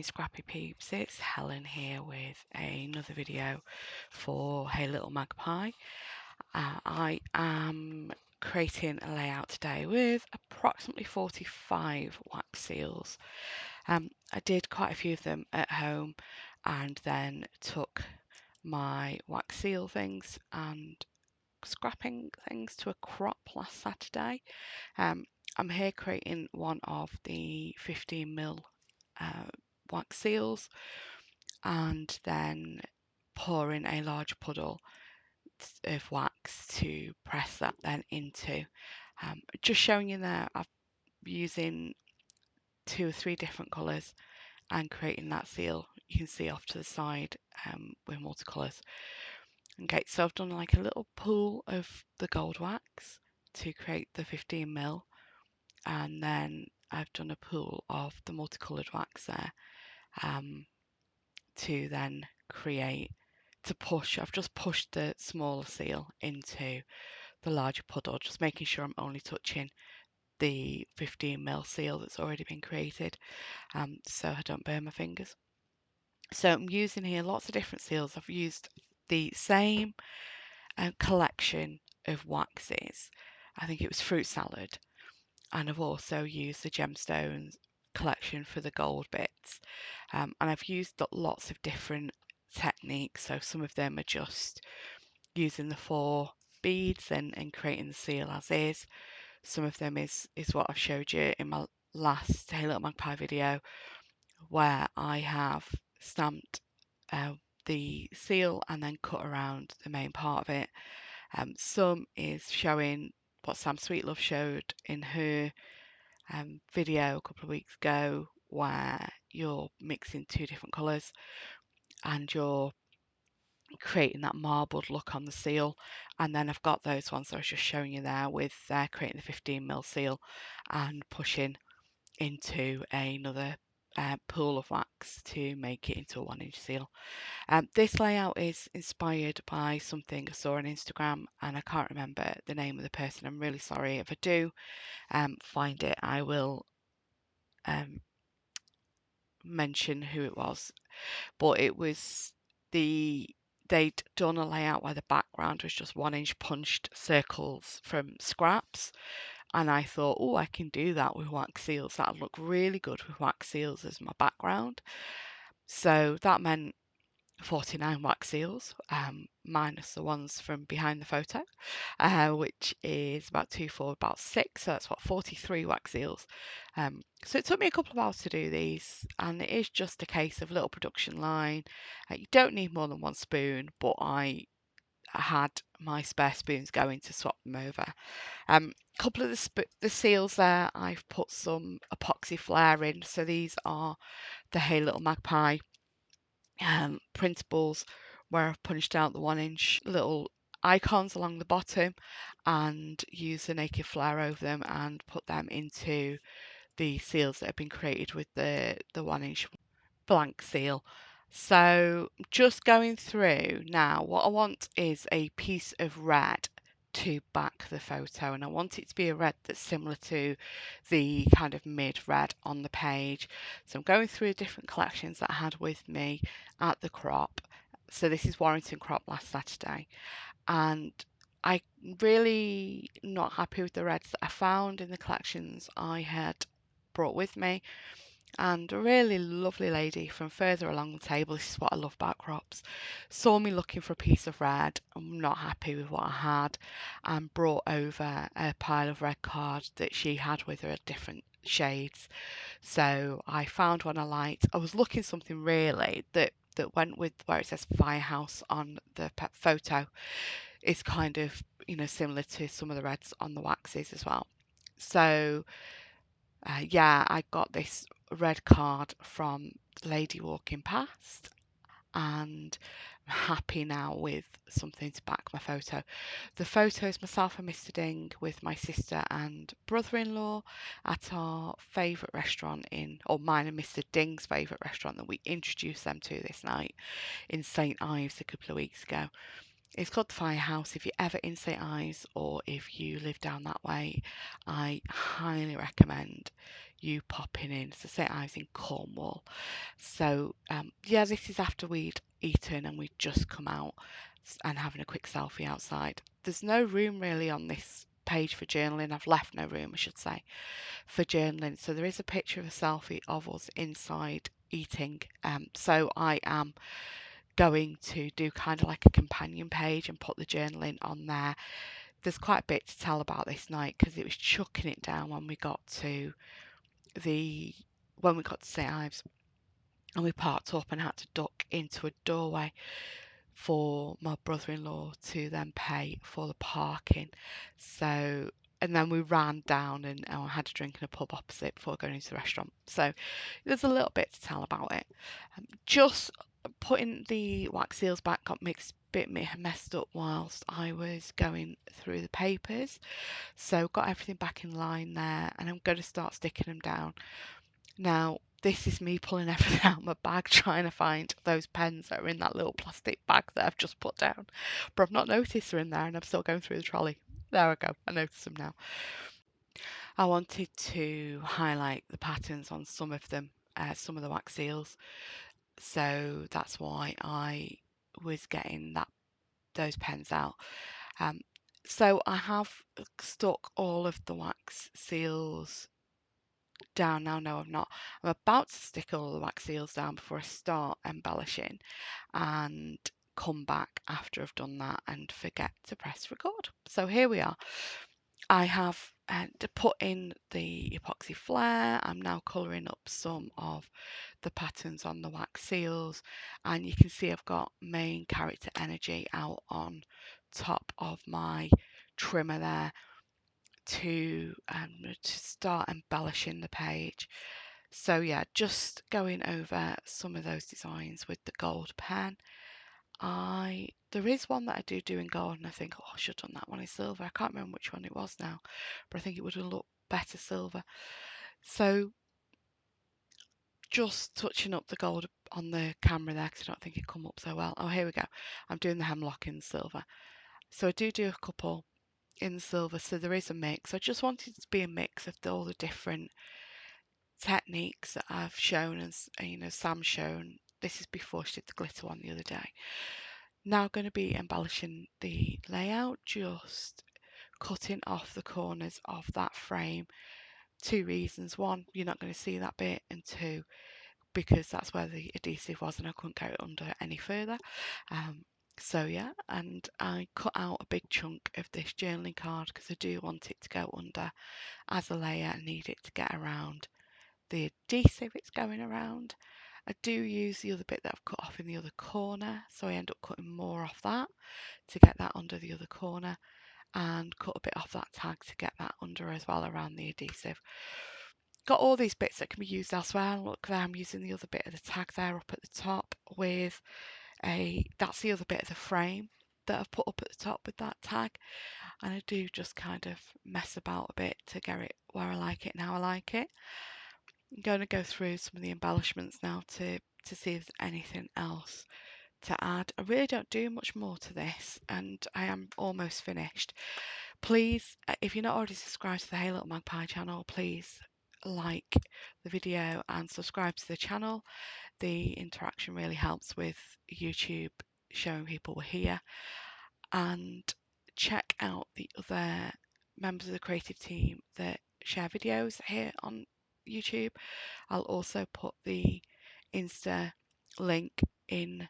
scrappy peeps, it's Helen here with another video for Hey Little Magpie. I am creating a layout today with approximately 45 wax seals. I did quite a few of them at home and then took my wax seal things and scrapping things to a crop last Saturday. I'm here creating one of the 15mm wax seals and then pour in a large puddle of wax to press that then into. Just showing you there, I'm using 2 or 3 different colours and creating that seal. You can see off to the side with multicolours. Okay, so I've done like a little pool of the gold wax to create the 15mm, and then I've done a pool of the multicoloured wax there. To then I've just pushed the smaller seal into the larger puddle, just making sure I'm only touching the 15mm seal that's already been created, so I don't burn my fingers. So I'm using here lots of different seals. I've used the same collection of waxes. I think it was fruit salad, and I've also used the Gemstones collection for the gold bits, and I've used lots of different techniques. So some of them are just using the 4 beads and creating the seal as is. Some of them is what I've showed you in my last Hey Little Magpie video, where I have stamped the seal and then cut around the main part of it. Some is showing what Sam Sweetlove showed in her video a couple of weeks ago, where you're mixing 2 different colours and you're creating that marbled look on the seal. And then I've got those ones that I was just showing you there with creating the 15mm seal and pushing into another pool of wax to make it into a 1-inch seal. This layout is inspired by something I saw on Instagram, and I can't remember the name of the person. I'm really sorry. If I do find it, I will mention who it was. But it was they'd done a layout where the background was just 1-inch punched circles from scraps, and I thought, oh, I can do that with wax seals. That'd look really good with wax seals as my background. So that meant 49 wax seals, minus the ones from behind the photo, which is about 2, 4, about 6. So that's what, 43 wax seals. So it took me a couple of hours to do these, and it is just a case of little production line. You don't need more than 1 spoon, but I had my spare spoons going to swap them over. A couple of the seals there, I've put some epoxy flare in. So these are the Hey Little Magpie printables, where I've punched out the 1-inch little icons along the bottom and used the naked flare over them and put them into the seals that have been created with the 1-inch blank seal. So just going through now, what I want is a piece of red to back the photo, and I want it to be a red that's similar to the kind of mid red on the page. So I'm going through the different collections that I had with me at the crop. So this is Warrington crop last Saturday, and I'm really not happy with the reds that I found in the collections I had brought with me. And a really lovely lady from further along the table, this is what I love about crops, saw me looking for a piece of red. I'm not happy with what I had, and brought over a pile of red card that she had with her at different shades. So I found one I liked. I was looking something really that went with where it says Firehouse on the photo. It's kind of, similar to some of the reds on the waxes as well. So yeah, I got this red card from the lady walking past, and I'm happy now with something to back my photo. The photo is myself and Mr. Ding with my sister and brother-in-law at our favourite restaurant or mine and Mr. Ding's favourite restaurant that we introduced them to this night in St. Ives a couple of weeks ago. It's called the Firehouse. If you're ever in St Ives or if you live down that way, I highly recommend you popping in. So St Ives in Cornwall. So yeah, this is after we'd eaten and we'd just come out and having a quick selfie outside. There's no room really on this page for journaling. I've left no room, I should say, for journaling. So there is a picture of a selfie of us inside eating. So I am going to do kind of like a companion page and put the journaling on there. There's quite a bit to tell about this night because it was chucking it down when we got to St Ives, and we parked up and had to duck into a doorway for my brother-in-law to then pay for the parking. So, and then we ran down and had a drink in a pub opposite before going into the restaurant. So there's a little bit to tell about it. Just putting the wax seals back got messed up whilst I was going through the papers. So got everything back in line there, and I'm going to start sticking them down. Now, this is me pulling everything out of my bag, trying to find those pens that are in that little plastic bag that I've just put down. But I've not noticed they're in there, and I'm still going through the trolley. There I go, I noticed them now. I wanted to highlight the patterns on some of them, some of the wax seals. So that's why I was getting those pens out. So I have stuck all of the wax seals down now. No, I've not. I'm about to stick all the wax seals down before I start embellishing and come back after I've done that and forget to press record. So here we are. I have to put in the epoxy flare. I'm now colouring up some of the patterns on the wax seals, and you can see I've got main character energy out on top of my trimmer there to start embellishing the page. So yeah, just going over some of those designs with the gold pen. There is one that I do in gold, and I think, oh, I should have done that one in silver. I can't remember which one it was now, but I think it would have looked better silver. So just touching up the gold on the camera there because I don't think it come up so well. Oh, here we go. I'm doing the hemlock in silver. So I do a couple in silver, so there is a mix. I just wanted it to be a mix of all the different techniques that I've shown, and Sam's shown. This is before she did the glitter one the other day. Now going to be embellishing the layout, just cutting off the corners of that frame. Two reasons: one, you're not going to see that bit, and two, because that's where the adhesive was and I couldn't get it under any further. So yeah, and I cut out a big chunk of this journaling card because I do want it to go under as a layer. I need it to get around the adhesive it's going around. I do use the other bit that I've cut off in the other corner, so I end up cutting more off that to get that under the other corner, and cut a bit off that tag to get that under as well around the adhesive. Got all these bits that can be used elsewhere. Look there, I'm using the other bit of the tag there up at the top with that's the other bit of the frame that I've put up at the top with that tag. And I do just kind of mess about a bit to get it where I like it and how I like it. I'm going to go through some of the embellishments now to see if there's anything else to add. I really don't do much more to this, and I am almost finished. Please, if you're not already subscribed to the Hey Little Magpie channel, please like the video and subscribe to the channel. The interaction really helps with YouTube showing people we're here. And check out the other members of the creative team that share videos here on YouTube. I'll also put the Insta link in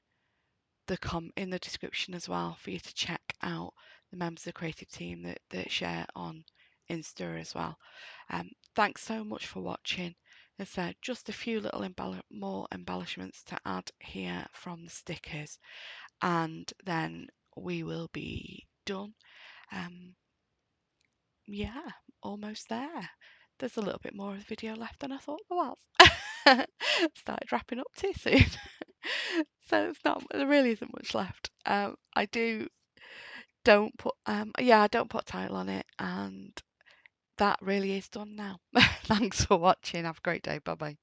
the description as well for you to check out the members of the creative team that share on Insta as well. Thanks so much for watching. As I said, just a few little more embellishments to add here from the stickers, and then we will be done. Yeah, almost there. There's a little bit more of the video left than I thought there was. Started wrapping up too soon. So there really isn't much left. I don't put I don't put a title on it, and that really is done now. Thanks for watching. Have a great day. Bye bye.